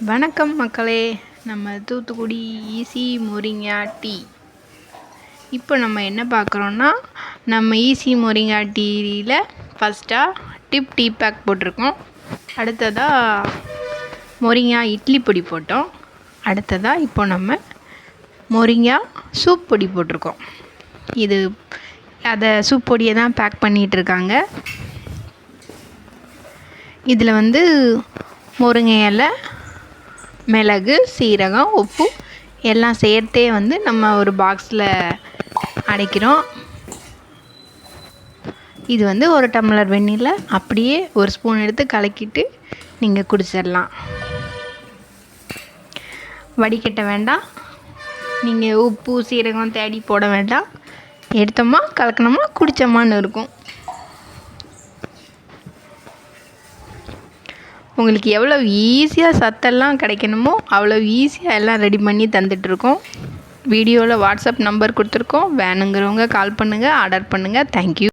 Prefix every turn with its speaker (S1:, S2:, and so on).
S1: வணக்கம் மக்களே. நம்ம தூத்துக்குடி ஈஸி மொரிங்கா டீ. இப்போ நம்ம என்ன பார்க்குறோன்னா, நம்ம ஈஸி மொரிங்கா டீயில் ஃபஸ்ட்டாக டீ பேக் போட்டிருக்கோம். அடுத்ததாக மொரிங்கா இட்லி பொடி போட்டோம். அடுத்ததாக இப்போ நம்ம மொரிங்கா சூப் பொடி போட்டிருக்கோம். அதை சூப் பொடியை தான் பேக் பண்ணிகிட்ருக்காங்க. இதில் முருங்கை இலை, மிளகு, சீரகம், உப்பு எல்லாம் சேர்த்தே நம்ம ஒரு பாக்ஸில் அடைக்கிறோம். இது ஒரு டம்ளர் வெந்நீரில் அப்படியே ஒரு ஸ்பூன் எடுத்து கலக்கிட்டு நீங்கள் குடிச்சிடலாம். வடிகட்ட வேண்டாம். நீங்கள் உப்பு சீரகம் தேடி போட வேண்டாம். எடுத்தோமா கலக்கணுமா குடித்தோமான்னு இருக்கும். உங்களுக்கு எவ்வளோ ஈஸியாக சத்தெல்லாம் கிடைக்கணுமோ அவ்வளோ ஈஸியாக எல்லாம் ரெடி பண்ணி தந்துட்டுருக்கோம். வீடியோவில் வாட்ஸ்அப் நம்பர் கொடுத்துருக்கோம். வேணுங்கிறவங்க கால் பண்ணுங்கள், ஆர்டர் பண்ணுங்கள். தேங்க்யூ.